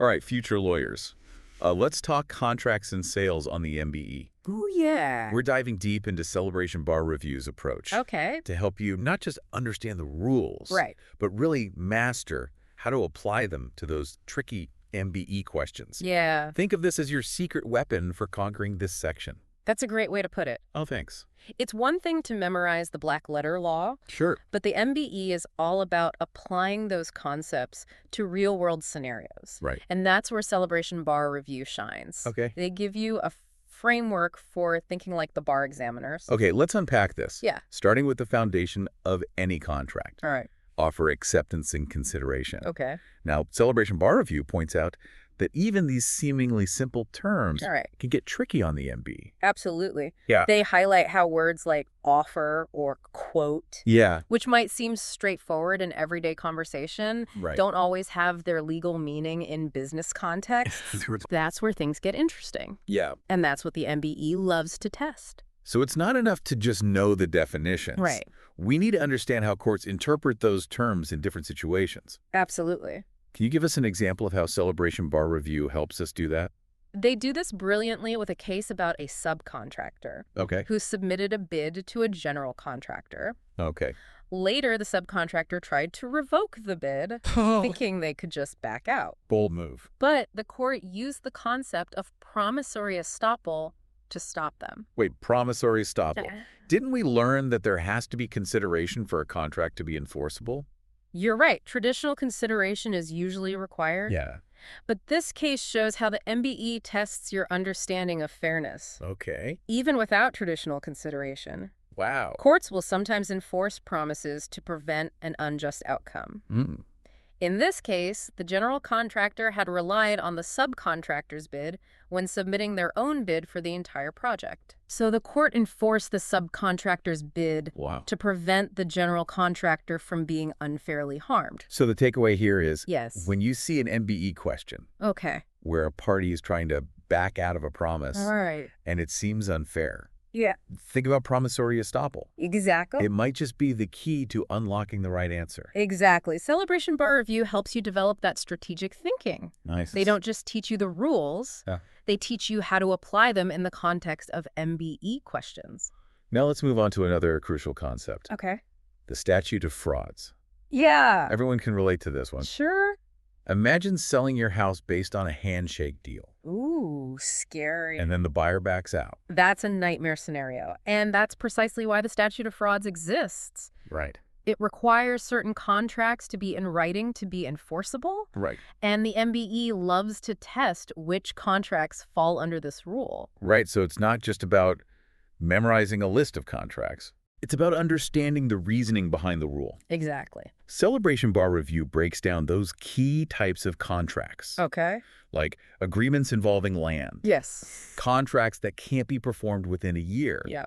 All right, future lawyers. Let's talk contracts and sales on the MBE. Ooh, yeah. We're diving deep into Celebration Bar Review's approach Okay. to help you not just understand the rules, Right. but really master how to apply them to those tricky MBE questions. Yeah, Think of this as your secret weapon for conquering this section. that's a great way to put it. Oh, thanks. It's one thing to memorize the black letter law, Sure. but the MBE is all about applying those concepts to real-world scenarios. Right. And that's where Celebration Bar Review shines. Okay. They give you a framework for thinking like the bar examiners. Okay, let's unpack this. Yeah. Starting with the foundation of any contract. All right. Offer, acceptance, and consideration. Okay. Now, Celebration Bar Review points out that even these seemingly simple terms All right. can get tricky on the MBE. Absolutely. Yeah. They highlight how words like offer or quote, Yeah. which might seem straightforward in everyday conversation, Right. don't always have their legal meaning in business context. That's where things get interesting. Yeah. And that's what the MBE loves to test. So it's not enough to just know the definitions. Right. We need to understand how courts interpret those terms in different situations. Absolutely. Can you give us an example of how Celebration Bar Review helps us do that? They do this brilliantly with a case about a subcontractor Okay. who submitted a bid to a general contractor. Okay. Later, the subcontractor tried to revoke the bid, thinking they could just back out. Bold move. But the court used the concept of promissory estoppel to stop them. Wait, promissory estoppel. Didn't we learn that there has to be consideration for a contract to be enforceable? You're right. Traditional consideration is usually required. Yeah. But this case shows how the MBE tests your understanding of fairness, Okay. even without traditional consideration. Wow. Courts will sometimes enforce promises to prevent an unjust outcome. Mm. In this case, the general contractor had relied on the subcontractor's bid when submitting their own bid for the entire project. So the court enforced the subcontractor's bid Wow. to prevent the general contractor from being unfairly harmed. So the takeaway here is Yes. when you see an MBE question Okay. where a party is trying to back out of a promise All right. and it seems unfair, Yeah. think about promissory estoppel. Exactly. It might just be the key to unlocking the right answer. Exactly. Celebration Bar Review helps you develop that strategic thinking. Nice. They don't just teach you the rules. Yeah. They teach you how to apply them in the context of MBE questions. Now let's move on to another crucial concept, Okay. the statute of frauds. Yeah. Everyone can relate to this one. Sure. Imagine selling your house based on a handshake deal, Ooh, scary. and then the buyer backs out. That's a nightmare scenario. And that's precisely why the statute of frauds exists. Right. It requires certain contracts to be in writing to be enforceable. Right. And the MBE loves to test which contracts fall under this rule. Right. So it's not just about memorizing a list of contracts. It's about understanding the reasoning behind the rule. Exactly. Celebration Bar Review breaks down those key types of contracts, Okay. like agreements involving land, Yes. contracts that can't be performed within a year, Yeah.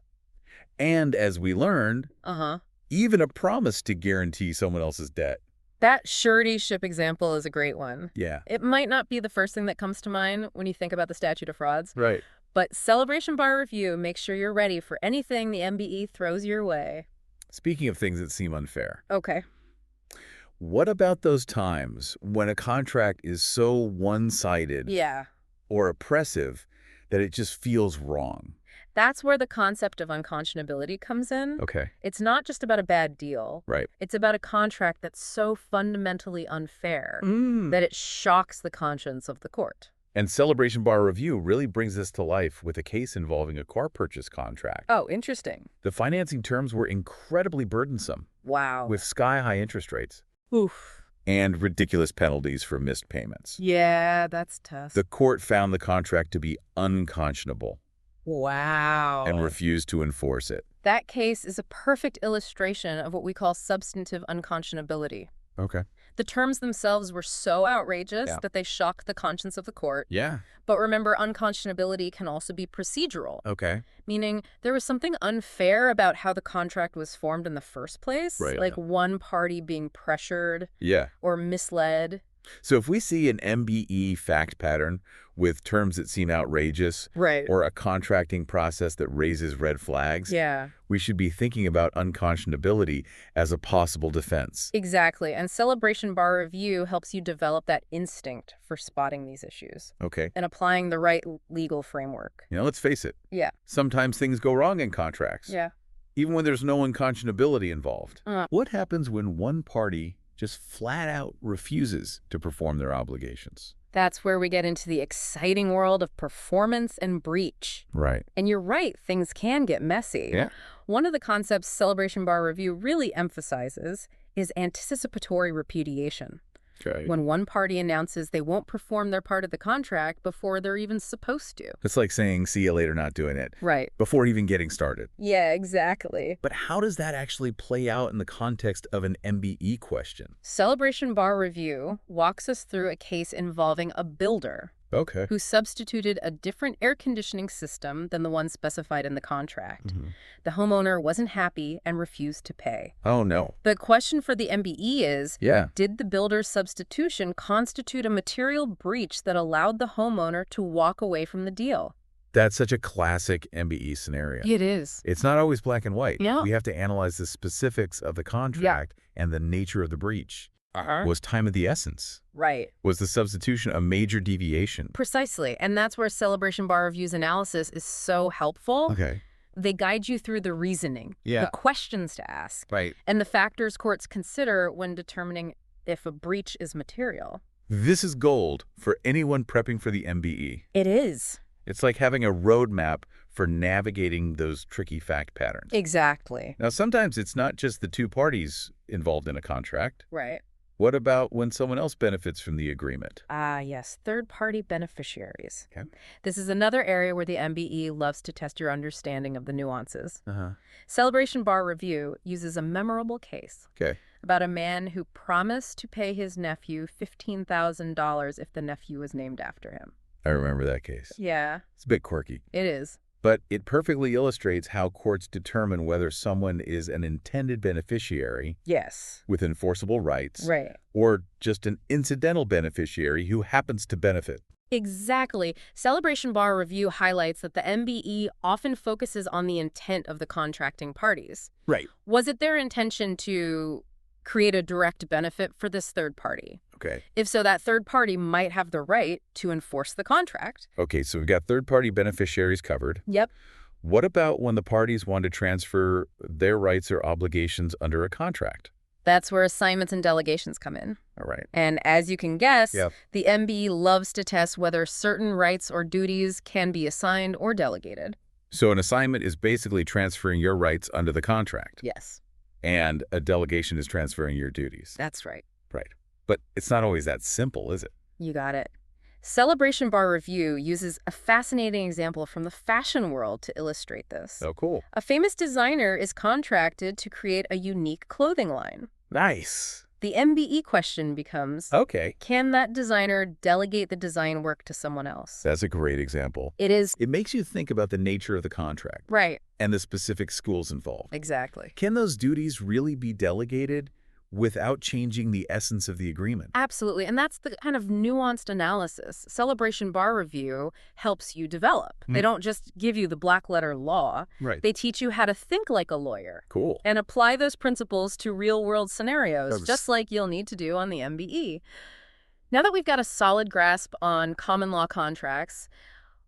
and, as we learned, Uh-huh. even a promise to guarantee someone else's debt. That suretyship example is a great one. Yeah. It might not be the first thing that comes to mind when you think about the statute of frauds, Right. but Celebration Bar Review makes sure you're ready for anything the MBE throws your way. Speaking of things that seem unfair, Okay. what about those times when a contract is so one-sided Yeah. or oppressive that it just feels wrong? That's where the concept of unconscionability comes in. Okay. It's not just about a bad deal. Right. It's about a contract that's so fundamentally unfair that it shocks the conscience of the court. And Celebration Bar Review really brings this to life with a case involving a car purchase contract. Oh, interesting. The financing terms were incredibly burdensome, Wow. with sky-high interest rates Oof. and ridiculous penalties for missed payments. Yeah, that's tough. The court found the contract to be unconscionable Wow. and refused to enforce it. That case is a perfect illustration of what we call substantive unconscionability. Okay. The terms themselves were so outrageous Yeah. that they shocked the conscience of the court. Yeah. But remember, unconscionability can also be procedural, Okay. meaning there was something unfair about how the contract was formed in the first place, Right, like yeah. one party being pressured Yeah. or misled. So if we see an MBE fact pattern with terms that seem outrageous Right. or a contracting process that raises red flags, Yeah. we should be thinking about unconscionability as a possible defense. Exactly. And Celebration Bar Review helps you develop that instinct for spotting these issues Okay. and applying the right legal framework. Let's face it. Yeah. Sometimes things go wrong in contracts. Yeah. Even when there's no unconscionability involved. Uh. What happens when one party just flat out refuses to perform their obligations? That's where we get into the exciting world of performance and breach. Right. And you're right, things can get messy. Yeah. One of the concepts Celebration Bar Review really emphasizes is anticipatory repudiation. Okay. When one party announces they won't perform their part of the contract before they're even supposed to. It's like saying, see you later, not doing it, Right. before even getting started. Yeah, exactly. But how does that actually play out in the context of an MBE question? Celebration Bar Review walks us through a case involving a builder Okay. who substituted a different air conditioning system than the one specified in the contract. The homeowner wasn't happy and refused to pay. Oh, no. The question for the MBE is, Yeah. did the builder's substitution constitute a material breach that allowed the homeowner to walk away from the deal? That's such a classic MBE scenario. It is. It's not always black and white. Yeah. We have to analyze the specifics of the contract and the nature of the breach. Was time of the essence? Right. Was the substitution a major deviation? Precisely. And that's where Celebration Bar Review's analysis is so helpful. Okay. They guide you through the reasoning, Yeah. the questions to ask, Right. and the factors courts consider when determining if a breach is material. This is gold for anyone prepping for the MBE. It is. It's like having a roadmap for navigating those tricky fact patterns. Exactly. Now, sometimes it's not just the two parties involved in a contract. Right. What about when someone else benefits from the agreement? Ah, yes, third-party beneficiaries. Okay. This is another area where the MBE loves to test your understanding of the nuances. Uh-huh. Celebration Bar Review uses a memorable case Okay. about a man who promised to pay his nephew $15,000 if the nephew was named after him. I remember that case. Yeah, It's a bit quirky, it is. but it perfectly illustrates how courts determine whether someone is an intended beneficiary Yes. with enforceable rights Right. or just an incidental beneficiary who happens to benefit. Exactly. Celebration Bar Review highlights that the MBE often focuses on the intent of the contracting parties. Right. Was it their intention to create a direct benefit for this third party? Okay. If so, that third party might have the right to enforce the contract. Okay, so we've got third-party beneficiaries covered. Yep. What about when the parties want to transfer their rights or obligations under a contract? That's where assignments and delegations come in. All right. And as you can guess, Yep. the MBE loves to test whether certain rights or duties can be assigned or delegated. So an assignment is basically transferring your rights under the contract, Yes, and a delegation is transferring your duties. that's right. Right. But it's not always that simple, is it? You got it. Celebration Bar Review uses a fascinating example from the fashion world to illustrate this. Oh, cool. A famous designer is contracted to create a unique clothing line. Nice. The MBE question becomes, Okay. can that designer delegate the design work to someone else? That's a great example. It is. It makes you think about the nature of the contract Right. and the specific schools involved. Exactly. Can those duties really be delegated without changing the essence of the agreement? Absolutely. And that's the kind of nuanced analysis Celebration Bar Review helps you develop. They don't just give you the black letter law. Right. They teach you how to think like a lawyer Cool. and apply those principles to real-world scenarios, That was- just like you'll need to do on the MBE. Now that we've got a solid grasp on common law contracts,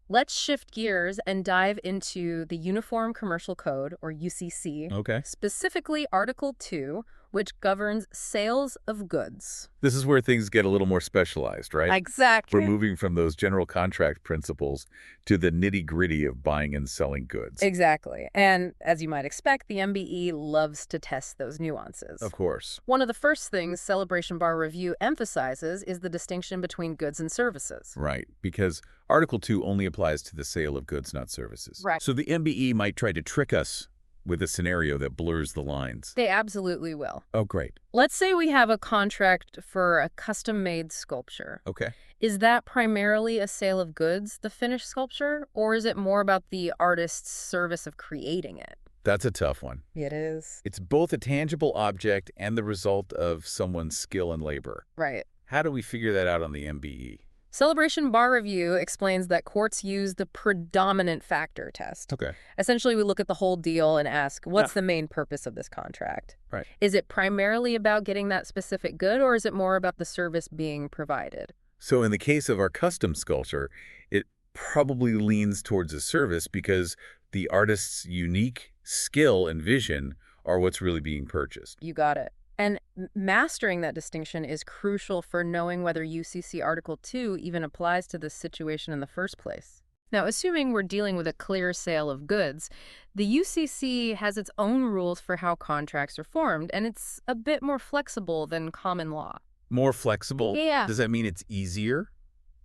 let's shift gears and dive into the Uniform Commercial Code, or UCC, Okay. specifically Article 2, which governs sales of goods. This is where things get a little more specialized, right? Exactly. We're moving from those general contract principles to the nitty-gritty of buying and selling goods. Exactly. And as you might expect, the MBE loves to test those nuances. Of course. One of the first things Celebration Bar Review emphasizes is the distinction between goods and services. Right, because Article 2 only applies to the sale of goods, not services. Right. So the MBE might try to trick us with a scenario that blurs the lines. They absolutely will. Oh, great. Let's say we have a contract for a custom-made sculpture. Okay. Is that primarily a sale of goods, the finished sculpture, or is it more about the artist's service of creating it? That's a tough one. It is. It's both a tangible object and the result of someone's skill and labor. Right. How do we figure that out on the MBE? Celebration Bar Review explains that courts use the predominant factor test. Okay. Essentially, we look at the whole deal and ask, what's Ah. the main purpose of this contract? Right. Is it primarily about getting that specific good, or is it more about the service being provided? So in the case of our custom sculpture, it probably leans towards a service because the artist's unique skill and vision are what's really being purchased. You got it. And mastering that distinction is crucial for knowing whether UCC Article 2 even applies to this situation in the first place. Now, assuming we're dealing with a clear sale of goods, the UCC has its own rules for how contracts are formed, and it's a bit more flexible than common law. More flexible? Yeah. Does that mean it's easier?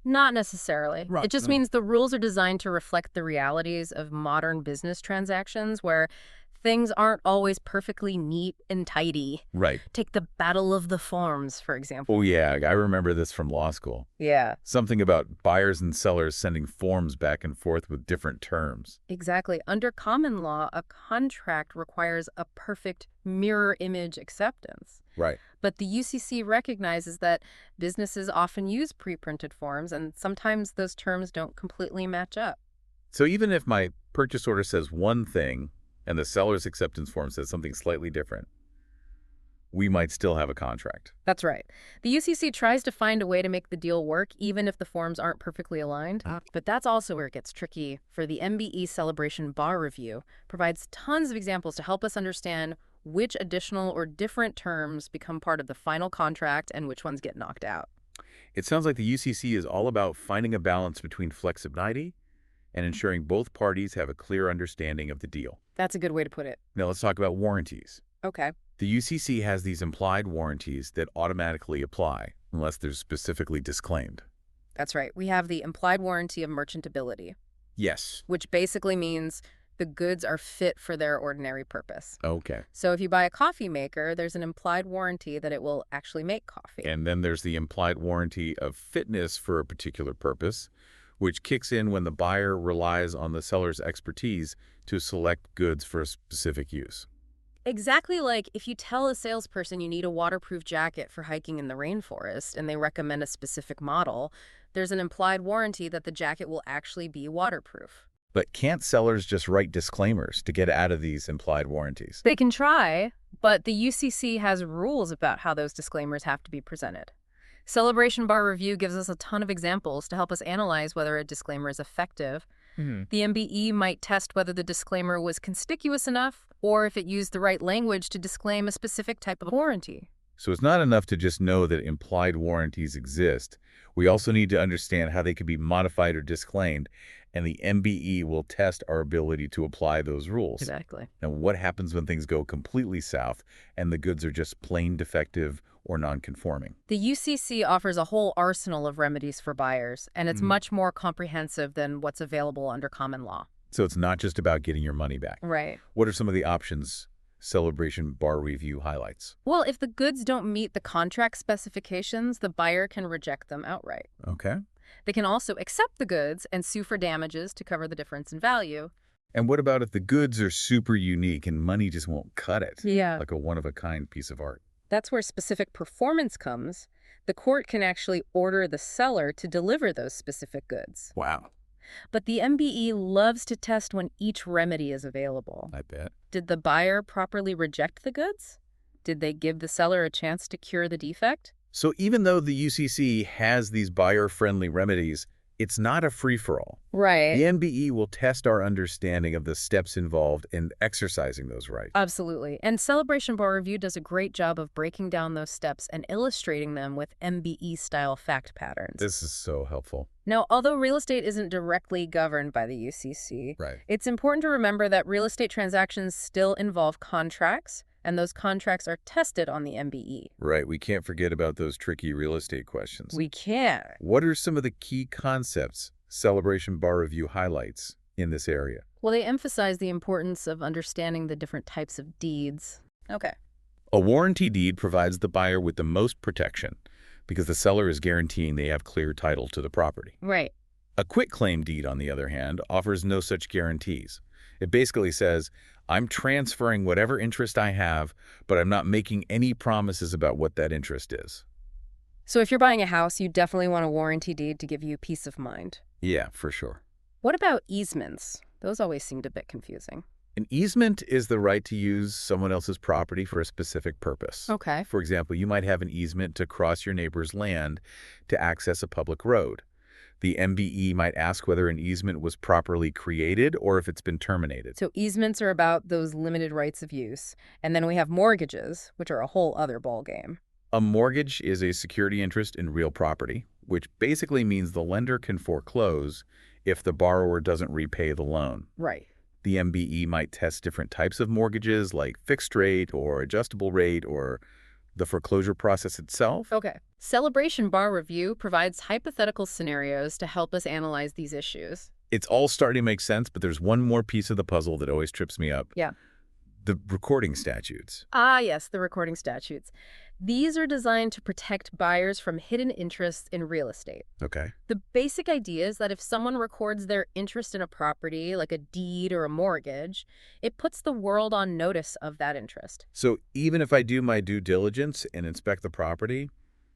Not necessarily. Right. It just means the rules are designed to reflect the realities of modern business transactions where things aren't always perfectly neat and tidy. Right. Take the Battle of the Forms, for example. Oh, yeah. I remember this from law school. Yeah, Something about buyers and sellers sending forms back and forth with different terms. exactly. Under common law, a contract requires a perfect mirror image acceptance. Right. But the UCC recognizes that businesses often use pre-printed forms, and sometimes those terms don't completely match up. So even if my purchase order says one thing and the seller's acceptance form says something slightly different, we might still have a contract. That's right. The UCC tries to find a way to make the deal work, even if the forms aren't perfectly aligned. But that's also where it gets tricky. For the MBE Celebration Bar Review provides tons of examples to help us understand which additional or different terms become part of the final contract and which ones get knocked out. It sounds like the UCC is all about finding a balance between flexibility and ensuring both parties have a clear understanding of the deal. That's a good way to put it. Now let's talk about warranties. Okay. The UCC has these implied warranties that automatically apply unless they're specifically disclaimed. That's right. We have the implied warranty of merchantability, Yes. which basically means the goods are fit for their ordinary purpose. Okay. So if you buy a coffee maker, there's an implied warranty that it will actually make coffee. And then there's the implied warranty of fitness for a particular purpose, which kicks in when the buyer relies on the seller's expertise to select goods for a specific use. Exactly like if you tell a salesperson you need a waterproof jacket for hiking in the rainforest and they recommend a specific model, there's an implied warranty that the jacket will actually be waterproof. But can't sellers just write disclaimers to get out of these implied warranties? They can try, but the UCC has rules about how those disclaimers have to be presented. Celebration Bar Review gives us a ton of examples to help us analyze whether a disclaimer is effective. The MBE might test whether the disclaimer was conspicuous enough or if it used the right language to disclaim a specific type of warranty. So it's not enough to just know that implied warranties exist. We also need to understand how they can be modified or disclaimed, and the MBE will test our ability to apply those rules. Exactly. Now, what happens when things go completely south and the goods are just plain defective or non-conforming? The UCC offers a whole arsenal of remedies for buyers, and it's much more comprehensive than what's available under common law. So it's not just about getting your money back. Right. What are some of the options Celebration Bar Review highlights? Well, if the goods don't meet the contract specifications, the buyer can reject them outright. Okay. They can also accept the goods and sue for damages to cover the difference in value. And what about if the goods are super unique and money just won't cut it? Yeah. Like a one-of-a-kind piece of art. That's where specific performance comes. The court can actually order the seller to deliver those specific goods. Wow. But the MBE loves to test when each remedy is available. I bet. Did the buyer properly reject the goods? Did they give the seller a chance to cure the defect? So even though the UCC has these buyer-friendly remedies, it's not a free-for-all. Right. The MBE will test our understanding of the steps involved in exercising those rights. Absolutely. And Celebration Bar Review does a great job of breaking down those steps and illustrating them with MBE-style fact patterns. This is so helpful. Now, although real estate isn't directly governed by the UCC, Right. it's important to remember that real estate transactions still involve contracts, and those contracts are tested on the MBE. Right. We can't forget about those tricky real estate questions. We can't. What are some of the key concepts Celebration Bar Review highlights in this area? Well, they emphasize the importance of understanding the different types of deeds. Okay. A warranty deed provides the buyer with the most protection because the seller is guaranteeing they have clear title to the property. Right. A quitclaim deed, on the other hand, offers no such guarantees. It basically says, I'm transferring whatever interest I have, but I'm not making any promises about what that interest is. So if you're buying a house, you definitely want a warranty deed to give you peace of mind. Yeah, for sure. What about easements? Those always seemed a bit confusing. An easement is the right to use someone else's property for a specific purpose. Okay. For example, you might have an easement to cross your neighbor's land to access a public road. The MBE might ask whether an easement was properly created or if it's been terminated. So easements are about those limited rights of use. And then we have mortgages, which are a whole other ballgame. A mortgage is a security interest in real property, which basically means the lender can foreclose if the borrower doesn't repay the loan. Right. The MBE might test different types of mortgages like fixed rate or adjustable rate or the foreclosure process itself. Okay. Celebration Bar Review provides hypothetical scenarios to help us analyze these issues. It's all starting to make sense, but there's one more piece of the puzzle that always trips me up. Yeah. The recording statutes. Ah, yes, the recording statutes. These are designed to protect buyers from hidden interests in real estate. Okay. The basic idea is that if someone records their interest in a property, like a deed or a mortgage, it puts the world on notice of that interest. So even if I do my due diligence and inspect the property,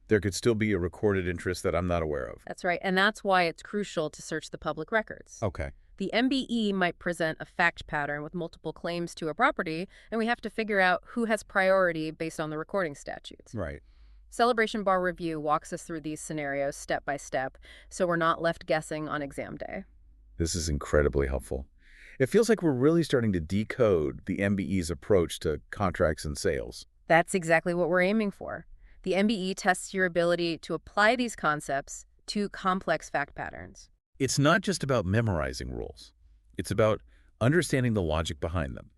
there could still be a recorded interest that I'm not aware of. That's right, and that's why it's crucial to search the public records. Okay. The MBE might present a fact pattern with multiple claims to a property, and we have to figure out who has priority based on the recording statutes. Right. Celebration Bar Review walks us through these scenarios step by step, so we're not left guessing on exam day. This is incredibly helpful. It feels like we're really starting to decode the MBE's approach to contracts and sales. That's exactly what we're aiming for. The MBE tests your ability to apply these concepts to complex fact patterns. It's not just about memorizing rules. It's about understanding the logic behind them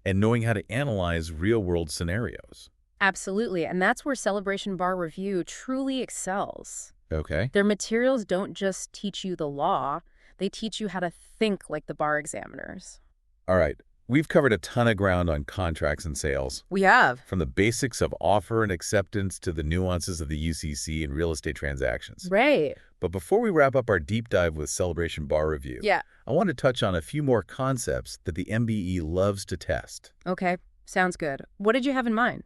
and knowing how to analyze real-world scenarios. Absolutely, and that's where Celebration Bar Review truly excels. Okay. Their materials don't just teach you the law, they teach you how to think like the bar examiners. All right. We've covered a ton of ground on contracts and sales, We have. from the basics of offer and acceptance to the nuances of the UCC and real estate transactions. Right. But before we wrap up our deep dive with Celebration Bar Review, Yeah. I want to touch on a few more concepts that the MBE loves to test. Okay, sounds good. What did you have in mind?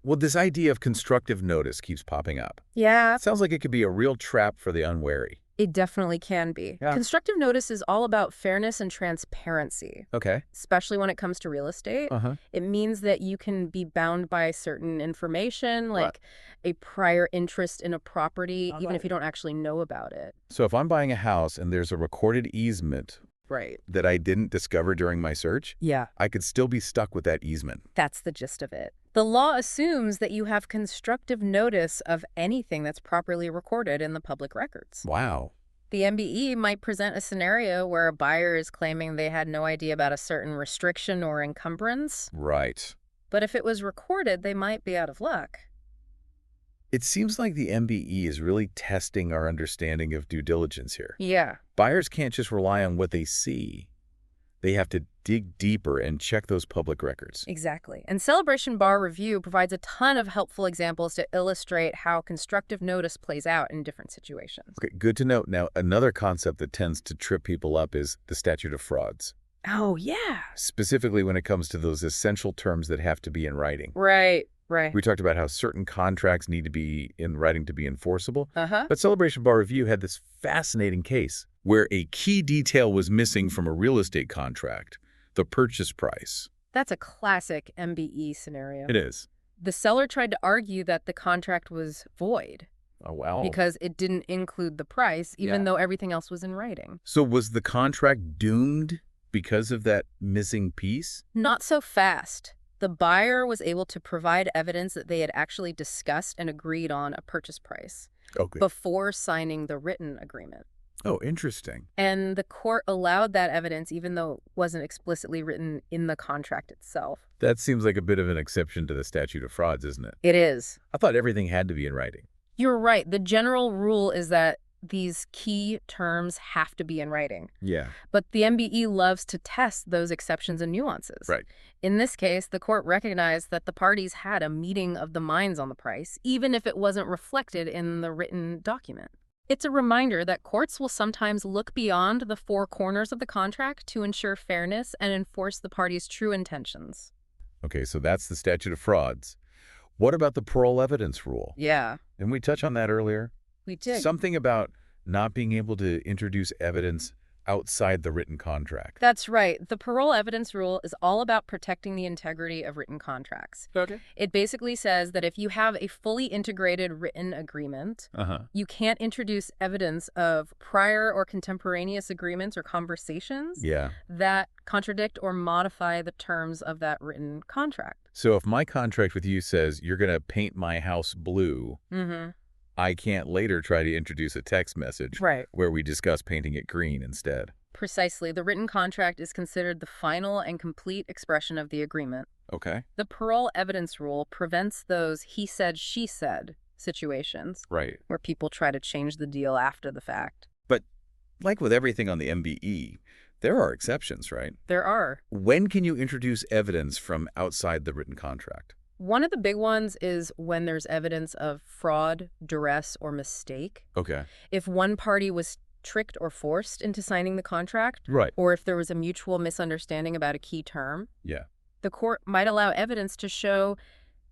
Well, this idea of constructive notice keeps popping up. Yeah, It sounds like it could be a real trap for the unwary. it definitely can be. Yeah. Constructive notice is all about fairness and transparency, Okay. especially when it comes to real estate. Uh-huh. It means that you can be bound by certain information, like a prior interest in a property, even if you don't actually know about it. So if I'm buying a house and there's a recorded easement Right. that I didn't discover during my search, Yeah. I could still be stuck with that easement. That's the gist of it. The law assumes that you have constructive notice of anything that's properly recorded in the public records. Wow. The MBE might present a scenario where a buyer is claiming they had no idea about a certain restriction or encumbrance, Right. but if it was recorded, they might be out of luck. It seems like the MBE is really testing our understanding of due diligence here. Yeah. Buyers can't just rely on what they see. They have to dig deeper and check those public records. Exactly. And Celebration Bar Review provides a ton of helpful examples to illustrate how constructive notice plays out in different situations. Okay, good to note. Now, another concept that tends to trip people up is the statute of frauds, Oh, yeah. specifically when it comes to those essential terms that have to be in writing. Right, right. We talked about how certain contracts need to be in writing to be enforceable, Uh-huh. but Celebration Bar Review had this fascinating case where a key detail was missing from a real estate contract, the purchase price. That's a classic MBE scenario. It is. The seller tried to argue that the contract was void Oh, wow. because it didn't include the price, even Yeah. though everything else was in writing. So was the contract doomed because of that missing piece? Not so fast. The buyer was able to provide evidence that they had actually discussed and agreed on a purchase price Okay. before signing the written agreement. Oh, interesting. And the court allowed that evidence even though it wasn't explicitly written in the contract itself. That seems like a bit of an exception to the statute of frauds, isn't it? It is. I thought everything had to be in writing. You're right. The general rule is that these key terms have to be in writing. Yeah. But the MBE loves to test those exceptions and nuances. Right. In this case, the court recognized that the parties had a meeting of the minds on the price, even if it wasn't reflected in the written document. It's a reminder that courts will sometimes look beyond the four corners of the contract to ensure fairness and enforce the parties' true intentions. Okay, so that's the statute of frauds. What about the parole evidence rule? Yeah. Didn't we touch on that earlier? We did. Something about not being able to introduce evidence outside the written contract. That's right. The parole evidence rule is all about protecting the integrity of written contracts. Okay. It basically says that if you have a fully integrated written agreement, you can't introduce evidence of prior or contemporaneous agreements or conversations that contradict or modify the terms of that written contract. So if my contract with you says you're going to paint my house blue, I can't later try to introduce a text message where we discuss painting it green instead. Precisely. The written contract is considered the final and complete expression of the agreement. Okay. The parole evidence rule prevents those he said, she said situations where people try to change the deal after the fact. But like with everything on the MBE, there are exceptions, right? There are. When can you introduce evidence from outside the written contract? One of the big ones is when there's evidence of fraud, duress, or mistake. Okay. If one party was tricked or forced into signing the contract, Right. or if there was a mutual misunderstanding about a key term, Yeah. the court might allow evidence to show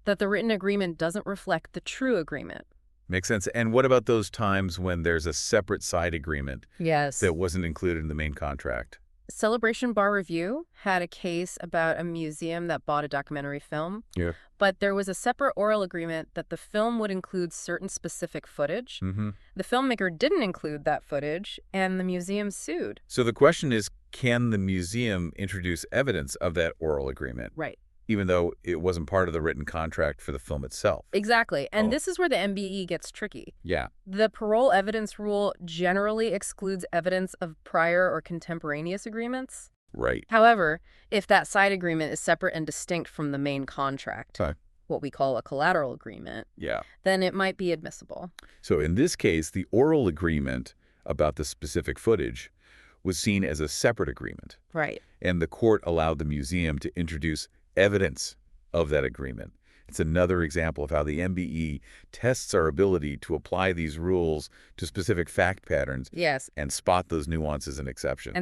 that the written agreement doesn't reflect the true agreement. Makes sense. And what about those times when there's a separate side agreement that wasn't included in the main contract? Celebration Bar Review had a case about a museum that bought a documentary film. Yeah. But there was a separate oral agreement that the film would include certain specific footage. The filmmaker didn't include that footage, and the museum sued. So the question is, can the museum introduce evidence of that oral agreement? Right. Even though it wasn't part of the written contract for the film itself. Exactly. And this is where the MBE gets tricky. Yeah. The parole evidence rule generally excludes evidence of prior or contemporaneous agreements. Right. However, if that side agreement is separate and distinct from the main contract, what we call a collateral agreement, then it might be admissible. So in this case, the oral agreement about the specific footage was seen as a separate agreement. Right. And the court allowed the museum to introduce evidence of that agreement. It's another example of how the MBE tests our ability to apply these rules to specific fact patterns and spot those nuances and exceptions.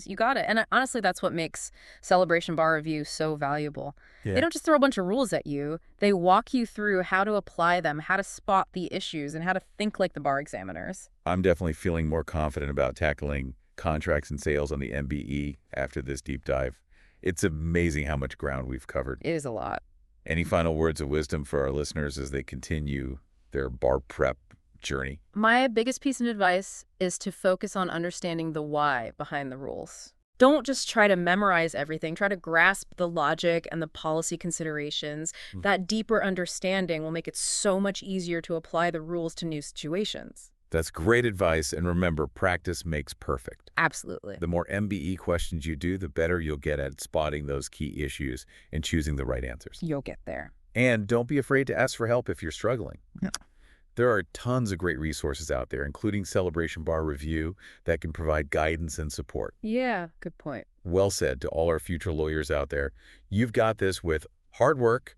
You got it. And honestly, that's what makes Celebration Bar Review so valuable. They don't just throw a bunch of rules at you. They walk you through how to apply them, how to spot the issues, and how to think like the bar examiners. I'm definitely feeling more confident about tackling contracts and sales on the MBE after this deep dive. It's amazing how much ground we've covered. It is a lot. Any final words of wisdom for our listeners as they continue their bar prep journey? My biggest piece of advice is to focus on understanding the why behind the rules. Don't just try to memorize everything. Try to grasp the logic and the policy considerations. That deeper understanding will make it so much easier to apply the rules to new situations. That's great advice, and remember, practice makes perfect. Absolutely. The more MBE questions you do, the better you'll get at spotting those key issues and choosing the right answers. You'll get there. And don't be afraid to ask for help if you're struggling. There are tons of great resources out there, including Celebration Bar Review, that can provide guidance and support. Yeah, good point. Well said to all our future lawyers out there. You've got this. With hard work,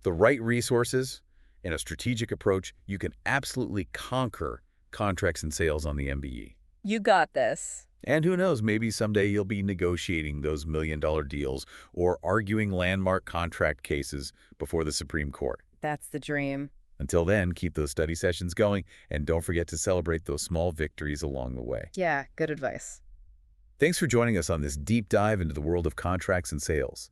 the right resources, and a strategic approach, you can absolutely conquer contracts and sales on the MBE. You got this. And who knows, maybe someday you'll be negotiating those million-dollar deals or arguing landmark contract cases before the Supreme Court. That's the dream. Until then, keep those study sessions going, and don't forget to celebrate those small victories along the way. Yeah, good advice. Thanks for joining us on this deep dive into the world of contracts and sales.